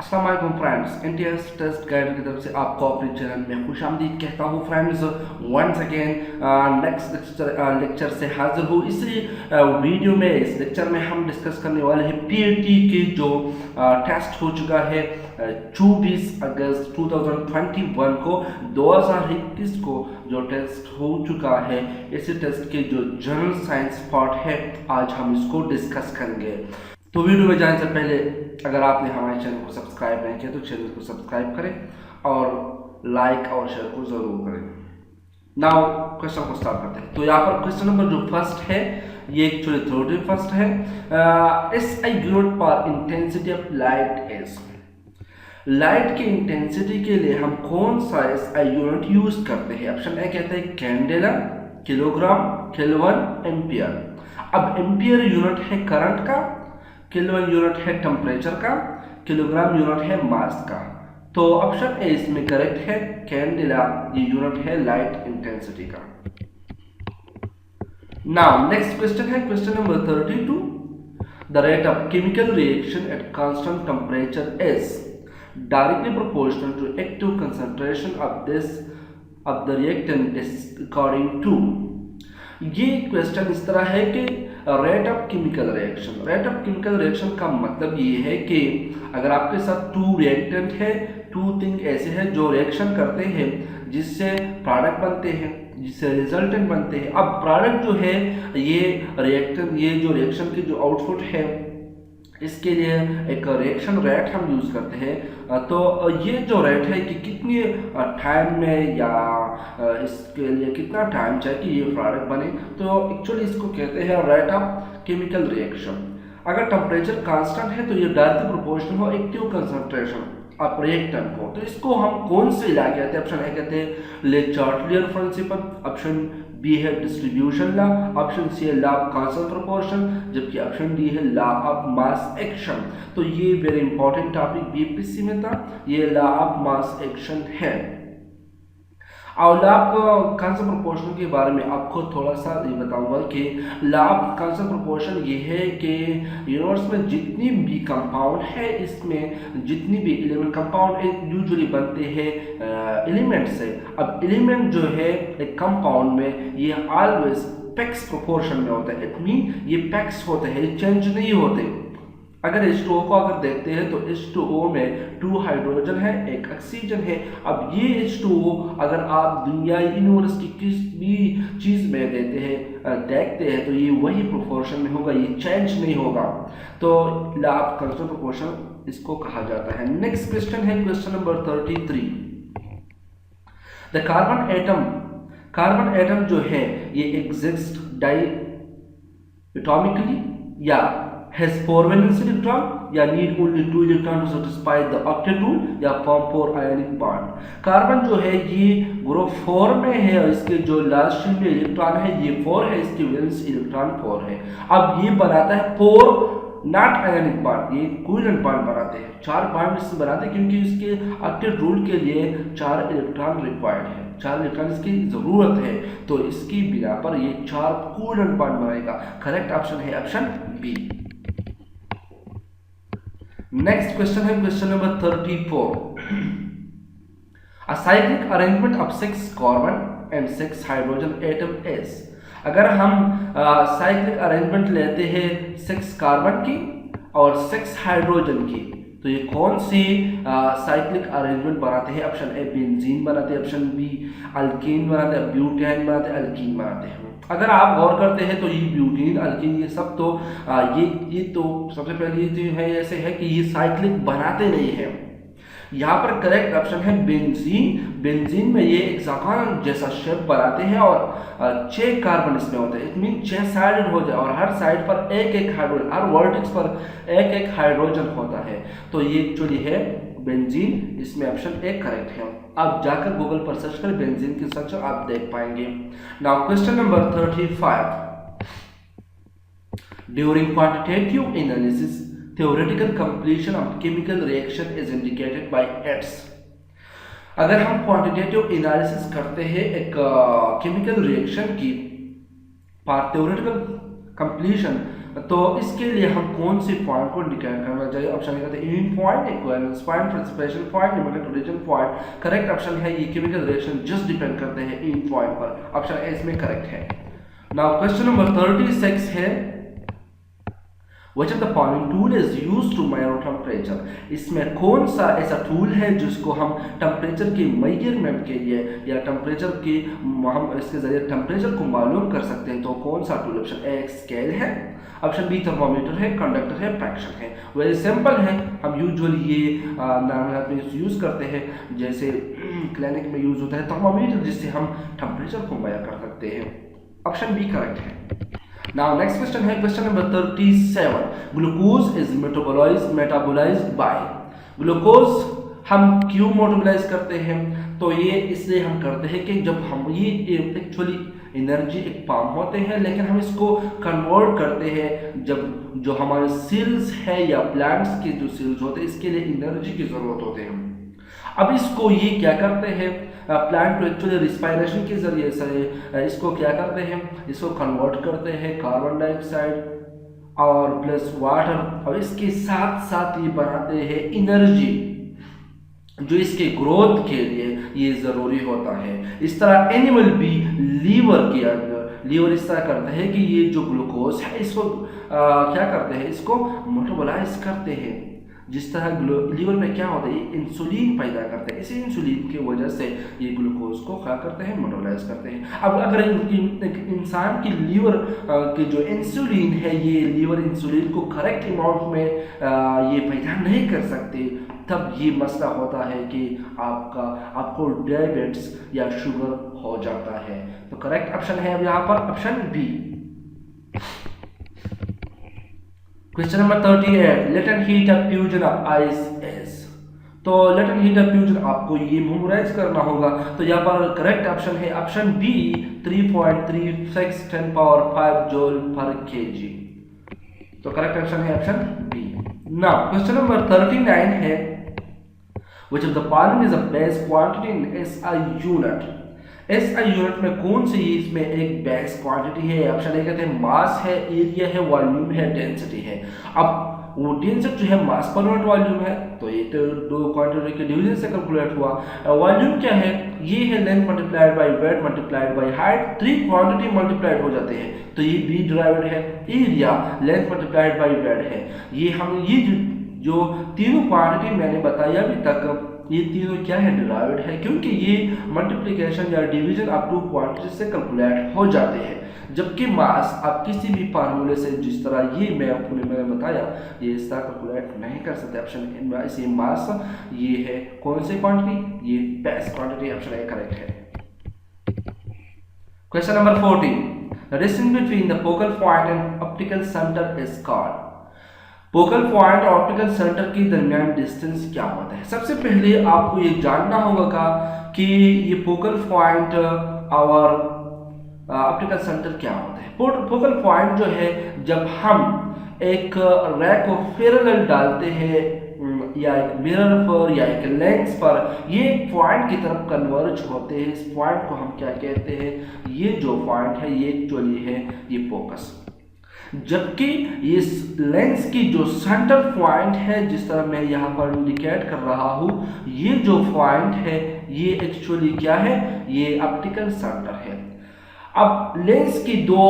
अस्सलाम वालेकुम friends, NTS test guide की तरफ से आपको अपने चैनल में खुशामदीद कहता हूँ। Friends, once again next lecture से हाजिर हूँ। इसी इस लेक्चर में हम डिस्कस करने वाले हैं पीएटी के जो टेस्ट हो चुका है 24 अगस्त 2021 को 2021 को जो टेस्ट हो चुका है, इसी टेस्ट के जो जनरल साइंस पार्ट है आज हम इसको डिस्कस करेंगे। तो वीडियो में जाने से पहले अगर आपने हमारे चैनल को सब्सक्राइब नहीं किया तो चैनल को सब्सक्राइब करें और लाइक और शेयर को ज़रूर करें। नाउ क्वेश्चन को स्टार्ट करते हैं। तो यहाँ पर क्वेश्चन नंबर जो फर्स्ट है, ये एक्चुअली थ्योरी फर्स्ट है। SI यूनिट पर intensity of light is. Light की इंटेंसिटी के लिए हम कौन सा SI यूनिट यूज करते हैं? ऑप्शन ए कहते हैं कैंडेला, किलोग्राम, केल्विन, एम्पियर। अब एम्पियर यूनिट है करंट का, केल्विन यूनिट है टेम्परेचर का, किलोग्राम यूनिट है मास का। तो ऑप्शन ए इसमें करेक्ट है, कैंडेला ये यूनिट है लाइट इंटेंसिटी का। नाउ नेक्स्ट क्वेश्चन है question number 32। The rate of chemical reaction at constant temperature is directly proportional to active concentration of the reactant is according to. ये question इस तरह है कि रेट ऑफ केमिकल रिएक्शन का मतलब ये है कि अगर आपके साथ टू रिएक्टेंट है, टू थिंग ऐसे हैं जो रिएक्शन करते हैं जिससे प्रोडक्ट बनते हैं, जिससे रिजल्टेंट बनते हैं। अब प्रोडक्ट जो है ये जो रिएक्शन की जो आउटपुट है, इसके लिए एक रिएक्शन रेट हम यूज़ करते हैं। तो ये जो रेट है कि कितने टाइम में या इसके लिए कितना टाइम चाहिए कि ये प्रोडक्ट बने, तो एक्चुअली इसको कहते हैं रेट ऑफ केमिकल रिएक्शन। अगर टेम्परेचर कांस्टेंट है तो ये डायरेक्टली प्रोपोर्शनल हो एक्टिव कंसंट्रेशन ऑफ रिएक्टेंट को। तो इसको हम कौन से ला कहते हैं? ऑप्शन ए कहते हैं ले चार्टलियर प्रिंसिपल, ऑप्शन बी है डिस्ट्रीब्यूशन लॉ, ऑप्शन सी है लॉ ऑफ कांस्टेंट प्रोपोर्शन, जबकि ऑप्शन डी है लॉ ऑफ मास एक्शन। तो ये वेरी इंपॉर्टेंट टॉपिक बीपीएससी में था, ये लॉ ऑफ मास एक्शन है। और लॉ ऑफ कांस्टेंट प्रोपोर्शन के बारे में आपको थोड़ा सा ये बताऊंगा कि लॉ ऑफ कांस्टेंट प्रोपोर्शन ये है कि यूनिवर्स में जितनी भी कंपाउंड है, इसमें जितनी भी एलिमेंट कंपाउंड यूजुअली बनते हैं एलिमेंट से। अब एलिमेंट जो है एक कंपाउंड में ये ऑलवेज पैक्स प्रोपोर्शन में होता है। इट मीन ये पैक्स होते हैं, ये चेंज नहीं होते। अगर H2O को अगर देखते हैं तो H2O में 2 हाइड्रोजन है, 1 ऑक्सीजन है। अब ये H2O अगर आप दुनिया यूनिवर्स की किस भी चीज़ में देखते हैं तो ये वही प्रोपोर्शन में होगा, ये चेंज नहीं होगा। तो लॉ ऑफ कांस्टेंट प्रोपोर्शन इसको कहा जाता है। नेक्स्ट क्वेश्चन है question number 33। The carbon atom जो है ये एग्जिस्ट डाई एटॉमिकली या has 4 valence electron या need only 2 electron to satisfy the octet rule या form 4 ionic bond। कार्बन जो है ये ग्रुप 4 में है और इसके जो लास्ट में इलेक्ट्रॉन है ये 4 है, इसकी वैलेंस इलेक्ट्रॉन 4 है। अब ये बनाता है 4 नॉट आयनिक बॉन्ड, ये कोवेलेंट बॉन्ड बनाते हैं। 4 बॉन्ड इससे बनाते हैं क्योंकि इसके ऑक्टेट रूल के लिए 4 इलेक्ट्रॉन रिक्वायर्ड है, 4 इलेक्ट्रॉन इसकी जरूरत है। तो इसकी बिना पर ये 4 कोवेलेंट बॉन्ड बनाएगा। करेक्ट ऑप्शन है ऑप्शन बी। नेक्स्ट क्वेश्चन है question number 34। A cyclic arrangement of 6 carbon and 6 hydrogen atom is. अगर हम साइक्लिक अरेंजमेंट लेते हैं 6 कार्बन की और 6 हाइड्रोजन की, तो ये कौन सी साइक्लिक अरेंजमेंट बनाते हैं? ऑप्शन ए बेंजीन बनाते हैं, ऑप्शन बी अल्कीन बनाते हैं, ब्यूटेन बनाते हैं, अल्कीन बनाते हैं। अगर आप गौर करते हैं तो ये ब्यूटीन, अल्कीन, ये सब तो ये तो सबसे पहले ये है ऐसे है कि ये साइक्लिक बनाते नहीं है। यहाँ पर करेक्ट ऑप्शन है बेंजीन। बेंजीन में ये एक हेक्सागोन जैसा शेप बनाते हैं और 6 कार्बन इसमें होते हैं। इट मीन 6 साइडेड हो जाए और हर साइड पर एक हाइड्रोजन, हर वर्टेक्स पर एक हाइड्रोजन होता है। तो ये एक्चुअली है बेंजीन, इसमें ऑप्शन ए करेक्ट है। आप जाकर गूगल पर सर्च करें बेंजीन की स्ट्रक्चर, आप देख पाएंगे। Now question number 35। During quantitative analysis theoretical completion of chemical reaction is indicated by its। अगर हम क्वांटिटेटिव एनालिसिस करते हैं एक केमिकल रिएक्शन की, थ्योरेटिकल कंप्लीशन तो इसके लिए हम कौन से पॉइंट को इंडिकेट करना चाहिए? ऑप्शन ए कहते हैं unit point, equivalence point, precipitation point, limited origin point. Correct option है ये केमिकल रिएक्शन जस्ट डिपेंड करते हैं इन पॉइंट पर। ऑप्शन ए इसमें करेक्ट है। नाउ क्वेश्चन नंबर 36 है Which of the following tool is used to measure temperature? इसमें कौन सा ऐसा टूल है जिसको हम टेम्परेचर के मेजरमेंट के लिए या टेम्परेचर की हम इसके जरिए टेम्परेचर को मालूम कर सकते हैं? तो कौन सा टूल? ऑप्शन ए स्केल है, ऑप्शन बी थर्मोमीटर है, कंडक्टर है, फ्रैक्शन है। वेरी सिंपल है, हम यूजुअली ये नॉर्मल में यूज करते हैं, जैसे क्लिनिक में यूज होता है थर्मोमीटर, जिससे हम टेम्परेचर को मेजर कर सकते हैं। ऑप्शन बी करेक्ट है। Now next question है question number 37। Glucose is metabolized by. Glucose हम क्यों मेटाबोलाइज करते हैं? तो ये इसलिए हम करते हैं कि जब हम ये एक्चुअली एनर्जी एक फॉर्म होते हैं, लेकिन हम इसको कन्वर्ट करते हैं जब जो हमारे सेल्स है या प्लांट्स के जो सेल्स होते हैं, इसके लिए एनर्जी की जरूरत होते हैं। अब इसको ये क्या करते हैं, प्लांट को एक्चुअली रिस्पायरेशन के जरिए से इसको क्या करते हैं, इसको कन्वर्ट करते हैं कार्बन डाइऑक्साइड और प्लस वाटर, और इसके साथ साथ ये बनाते हैं एनर्जी जो इसके ग्रोथ के लिए ये जरूरी होता है। इस तरह एनिमल भी लीवर इस तरह करता है कि ये जो ग्लूकोज है इसको क्या करते हैं, इसको मेटाबोलाइज करते हैं। जिस तरह लीवर में क्या होता है, इंसुलिन पैदा करते हैं, इसी इंसुलिन की वजह से ये ग्लूकोज को क्या करते हैं, मेटाबोलाइज करते हैं। अब अगर इंसान की लीवर की जो इंसुलिन है, ये लीवर इंसुलिन को करेक्ट अमाउंट में ये पैदा नहीं कर सकते, तब ये मसला होता है कि आपको डायबिटीज या शुगर हो जाता है। तो करेक्ट ऑप्शन है अब यहाँ पर option B. Question number 38। Latent heat of fusion of ice is. तो लेटेंट हीट ऑफ फ्यूजन आपको ये मेमोराइज करना होगा। तो यहाँ पर करेक्ट ऑप्शन है option B 3.36 10⁵ joule per KG. तो करेक्ट ऑप्शन है option B. Now question number 39 है Which of the following is a base quantity in SI unit? SI unit में कौन सी इसमें एक बेस क्वांटिटी है? ऑप्शन ए कहते हैं मास है, एरिया है, वॉल्यूम है, डेंसिटी है। अब वो डेंसिटी जो है मास पर यूनिट वॉल्यूम है, तो ये तो दो क्वांटिटी के डिवीजन से कैलकुलेट हुआ। वॉल्यूम क्या है? ये है length multiplied by weight multiplied by height, 3 quantity multiplied हो जाते हैं, तो ये बी डिराइव्ड है। Area length multiplied by weight है। ये हम ये जो तीनों क्वांटिटी मैंने बताया अभी तक, ये तीनों क्या है, डिराइव्ड है, क्योंकि ये मल्टीप्लिकेशन या डिवीजन अप टू क्वांटिटी से कैलकुलेट हो जाते हैं। जबकि मास आप किसी भी फार्मूले से, जिस तरह ये मैंने बताया, ये इस तरह कैलकुलेट नहीं कर सकते। ऑप्शन इसी मास ये है कौन सी क्वांटिटी, ये base quantity. Option A correct है। Question number 40। The distance between the focal point and optical centre is called. Focal point और ऑप्टिकल सेंटर के दरमियान डिस्टेंस क्या होता है? सबसे पहले आपको ये जानना होगा कि ये फोकल पॉइंट और ऑप्टिकल सेंटर क्या होता है। फोकल पॉइंट जो है, जब हम एक रे को पैरेलल डालते हैं या एक मिरर पर या एक लेंस पर, ये एक पॉइंट की तरफ कन्वर्ज होते हैं। इस पॉइंट को हम क्या कहते हैं? ये जो पॉइंट है ये एक्चुअली है ये फोकस। जबकि इस लेंस की जो सेंटर पॉइंट है, जिस तरह मैं यहाँ पर इंडिकेट कर रहा हूँ, ये जो पॉइंट है ये एक्चुअली क्या है, ये ऑप्टिकल सेंटर है। अब लेंस की दो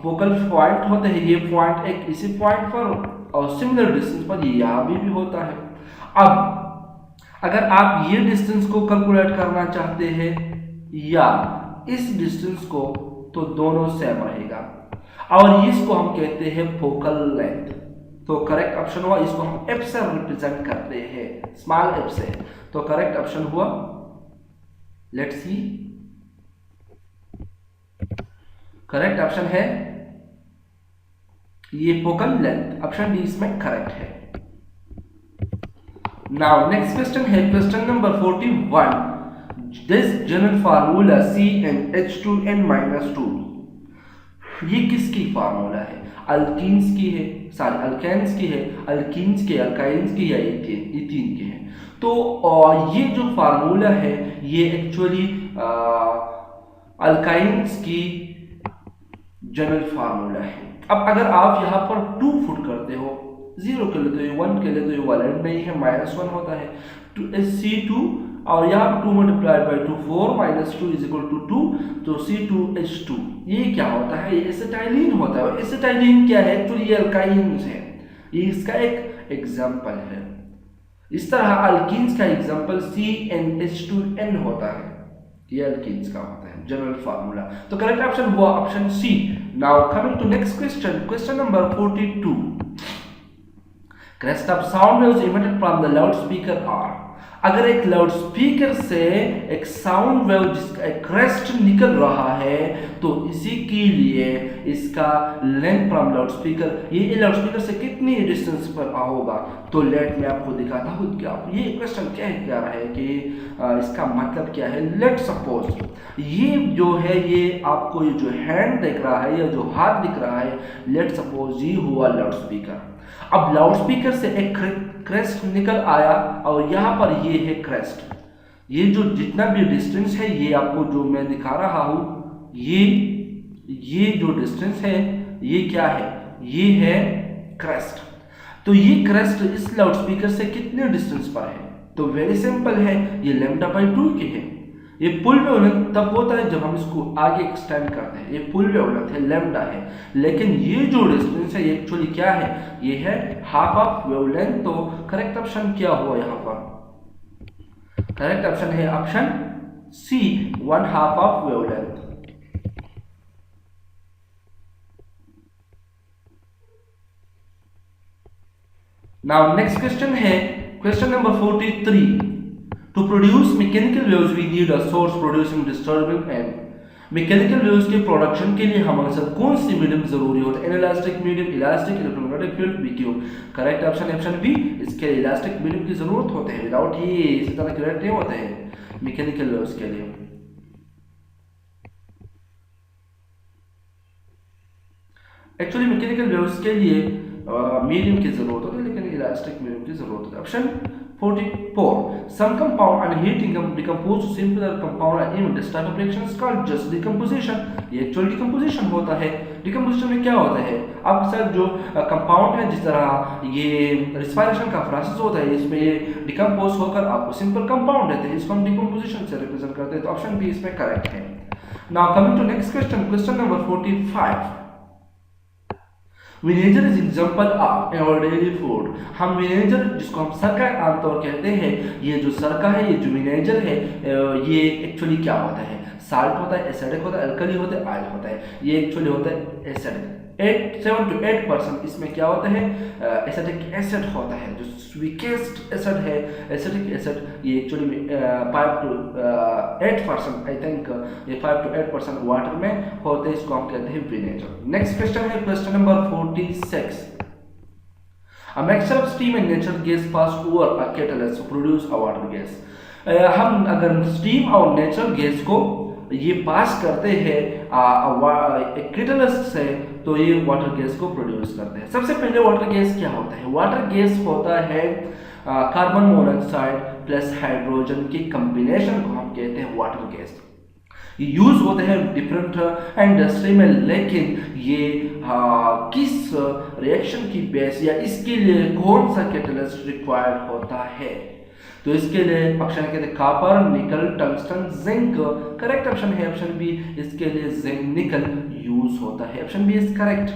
फोकल पॉइंट होते हैं, ये पॉइंट एक इसी पॉइंट पर और सिमिलर डिस्टेंस पर ये यहाँ भी होता है। अब अगर आप ये डिस्टेंस को कैलकुलेट करना चाहते हैं या इस डिस्टेंस को, तो दोनों सेम रहेगा और इसको हम कहते हैं फोकल लेंथ। तो करेक्ट ऑप्शन हुआ, इसको हम एफ से रिप्रेजेंट करते हैं, स्मॉल एफ से। तो करेक्ट ऑप्शन हुआ, लेट्स सी, करेक्ट ऑप्शन है ये फोकल लेंथ। ऑप्शन डी इसमें करेक्ट है। नाउ नेक्स्ट क्वेश्चन है question number 41। This general formula CnH2n-2, ये किसकी फार्मूला है? अल्कीन्स की है, सॉरी अल्केन्स की है, अल्कीन्स के, अल्काइन्स की या इथीन की है। तो ये जो फार्मूला है ये एक्चुअली अल्काइन्स की जनरल फार्मूला है। अब अगर आप यहाँ पर 2 फुट करते हो, 0 के लिए तो ये 1 के लिए तो ये वैलिड नहीं है, -1 होता है। C2 और यहाँ पर 2 multiplied by 2 4 minus 2 is equal to 2, तो C2H2 ये क्या होता है, ये एसिटाइलिन होता है। और एसिटाइलिन क्या है, एक्चुअली ये अल्काइंस है, ये इसका एक एग्जाम्पल है। इस तरह अल्कीन्स का एग्जाम्पल CnH2n होता है, ये अल्कीन्स का होता है जनरल फार्मूला। तो करेक्ट ऑप्शन हुआ option C. Now coming to next question, question number 42। Crest of sound waves emitted from the loudspeaker are, अगर एक लाउड स्पीकर से एक साउंड वेव जिसका एक क्रेस्ट निकल रहा है तो इसी के लिए इसका लेंथ फ्रॉम लाउड स्पीकर, ये लाउड स्पीकर से कितनी डिस्टेंस पर होगा, तो लेट मैं आपको दिखाता हूँ कि आप ये क्वेश्चन क्या रहा है कि इसका मतलब क्या है। लेट सपोज ये जो है, ये आपको ये जो हैंड दिख रहा है या जो हाथ दिख रहा है, लेट सपोज ये हुआ लाउड स्पीकर। अब लाउड स्पीकर से एक क्रेस्ट निकल आया और यहाँ पर ये है क्रेस्ट, ये जो जितना भी डिस्टेंस है ये आपको जो मैं दिखा रहा हूँ, ये जो डिस्टेंस है ये क्या है, ये है क्रेस्ट। तो ये क्रेस्ट इस लाउड स्पीकर से कितने डिस्टेंस पर है, तो वेरी सिंपल है, ये लैम्डा बाई 2 के है। ये फुल वेवलेंथ तब होता है जब हम इसको आगे एक्सटेंड करते हैं, ये फुल वेवलेंथ है, लैम्डा है। लेकिन ये जो डिस्टेंस है ये एक्चुअली क्या है, ये है हाफ ऑफ वेवलेंथ। तो करेक्ट ऑप्शन क्या हुआ यहाँ पर, करेक्ट ऑप्शन है option C, 1/2 of wavelength. Now next question है question number 43। To produce mechanical waves we need a source producing disturbing and mechanical waves के प्रोडक्शन के लिए हमारे साथ कौन सी मीडियम जरूरी होता है, elastic medium, elastic, electromagnetic field, बीक्यू। करेक्ट ऑप्शन ऑप्शन बी, इसके इलास्टिक मीडियम की जरूरत होते हैं, विदाउट ये इसी तरह करेक्ट नहीं होते हैं मैकेनिकल वेव्स के लिए। एक्चुअली मैकेनिकल वेव्स के लिए मीडियम की जरूरत होती है, लेकिन इलास्टिक मीडियम की जरूरत होती है। Option 44. Some compound on heating decompose to simpler compound and even this type of reaction is called just decomposition. ये actual decomposition होता है। decomposition में क्या होता है, आपके साथ जो कंपाउंड है, जिस तरह ये respiration का प्रोसेस होता है, इसमें ये डिकम्पोज होकर आपको सिंपल कंपाउंड देते हैं, इसको हम डिकम्पोजिशन से रिप्रेजेंट करते हैं। तो ऑप्शन बी इसमें करेक्ट है। Now coming to next question, question number 45। Vinegar is example of our daily food. हम विनेगर, जिसको हम सरका आमतौर कहते हैं, ये जो सरका है, ये जो विनेगर है, ये एक्चुअली क्या होता है, साल्ट होता है, एसिडिक होता है, अल्कली होता है, आयल होता है। ये एक्चुअली होता है एसिडिक। 7 to 8% इसमें क्या होता है, एसिडिक एसिड होता है, जो स्वीकेस्ट एसिड है, एसिडिक एसिड। ये एक्चुअली 5 to 8%, आई थिंक ये 5 to 8% वाटर में होते हैं, इसको हम कहते हैं विनेगर। नेक्स्ट क्वेश्चन है question number 46। A mixture of steam and natural gas pass over a catalyst to produce a water gas. हम अगर स्टीम और नेचुरल गैस को ये पास करते हैं एक कैटलिस्ट से, तो ये वाटर गैस को प्रोड्यूस करते हैं। सबसे पहले वाटर गैस क्या होता है, वाटर गैस होता है कार्बन मोनोऑक्साइड प्लस हाइड्रोजन की कॉम्बिनेशन को हम कहते हैं वाटर गैस। ये यूज होते हैं डिफरेंट इंडस्ट्री में, लेकिन ये किस रिएक्शन की बेस या इसके लिए कौन सा कैटलिस्ट रिक्वायर्ड होता है, तो इसके लिए ऑप्शन कहते हैं copper, nickel, tungsten, zinc. Correct option है ऑप्शन बी, इसके लिए जिंक, निकल यूज होता है। Option B is correct.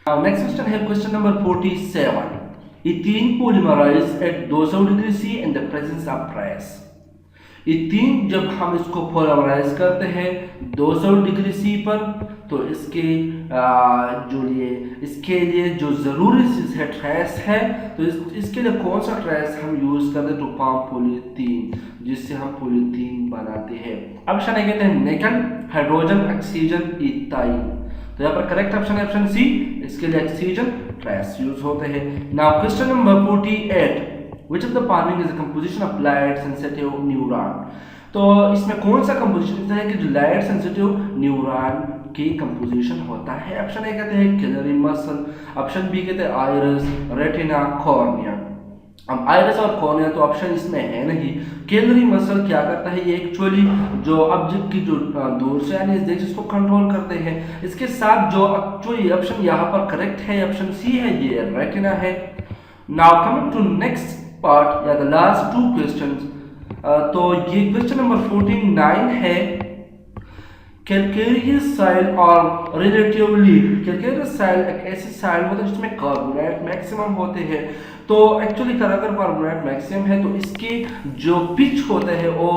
Next question है question number 47। Ethene polymerise at 200 degree C in the presence of trace. Ethene जब हम इसको पॉलीमराइज करते हैं 200 डिग्री सी पर, तो इसके इसके लिए जो जरूरी चीज है ट्रेस है, तो इसके लिए कौन सा ट्रेस हम यूज करते हैं, टू फॉर्म पॉलीथीन, जिससे हम पॉलीथीन बनाते हैं। ऑप्शन है कहते हैं निकल, हाइड्रोजन, ऑक्सीजन, इथाइन। तो यहाँ पर करेक्ट ऑप्शन है ऑप्शन सी, इसके लिए ऑक्सीजन ट्रेस यूज होते हैं। Now question number 48। Which of the following is a composition of light sensitive neuron? तो इसमें कौन सा कंपोजिशन है कि जो लाइट सेंसिटिव न्यूरॉन की कंपोजिशन होता है। ऑप्शन ए कहते हैं कैलरी मसल, ऑप्शन बी कहते हैं आयरस, रेटिना, कॉर्निया। अब आयरस और कॉर्निया तो ऑप्शन इसमें है नहीं। कैलरी मसल क्या करता है, ये एक्चुअली जो ऑब्जेक्ट की जो दूर से यानी इसको कंट्रोल करते हैं। इसके साथ जो एक्चुअली ऑप्शन यहाँ पर करेक्ट है ऑप्शन सी है, ये रेटिना है। Now coming to next part या द लास्ट टू क्वेश्चंस, तो ये क्वेश्चन नंबर 49 है कैल्केरियस साइल और रिलेटिवली। कैल्केरियस साइल एक ऐसी साइल होता है जिसमें कार्बोनेट मैक्सिमम होते हैं। तो एक्चुअली अगर कार्बोनेट मैक्सिमम है तो इसके जो पिच होते हैं वो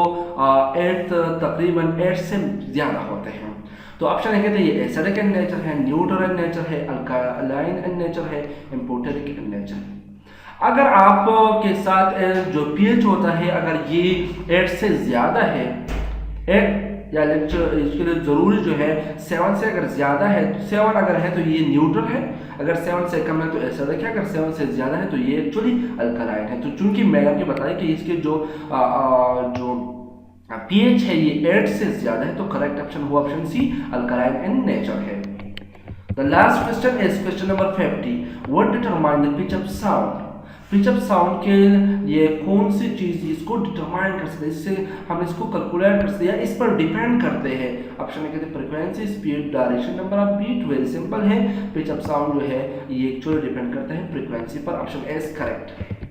8 तकरीबन 8 से ज़्यादा होते हैं। तो ऑप्शन है कहते हैं ये एसिडिक इन नेचर है, न्यूट्रल इन नेचर है, अल्कालाइन इन नेचर है, एम्फोटेरिक इन नेचर है। अगर आप के साथ जो पीएच होता है अगर ये 8 से ज़्यादा है, 8 या लेक्चर इसके लिए ज़रूरी जो है 7 से अगर ज़्यादा है, 7 अगर है तो ये न्यूट्रल है, अगर 7 से कम है तो एसिडिक है, अगर 7 से ज़्यादा है तो ये एक्चुअली अल्कलाइन है। तो चूंकि मैंने आपको बताया कि इसके जो पीएच है ये 8 से ज़्यादा है, तो करेक्ट ऑप्शन हुआ option C, alkaline in nature है। The last question is question number 50, what determine the pitch of sound. Pitch of sound के ये कौन सी चीज़ इसको डिटरमाइन कर सकते हैं, इससे हम इसको कैलकुलेट कर सकते हैं, इस पर डिपेंड करते हैं। ऑप्शन में कहते हैं frequency, speed, direction, number of beat. Very simple है, पिच ऑफ साउंड जो है ये एक्चुअली डिपेंड करता है फ्रीक्वेंसी पर। Option A is correct.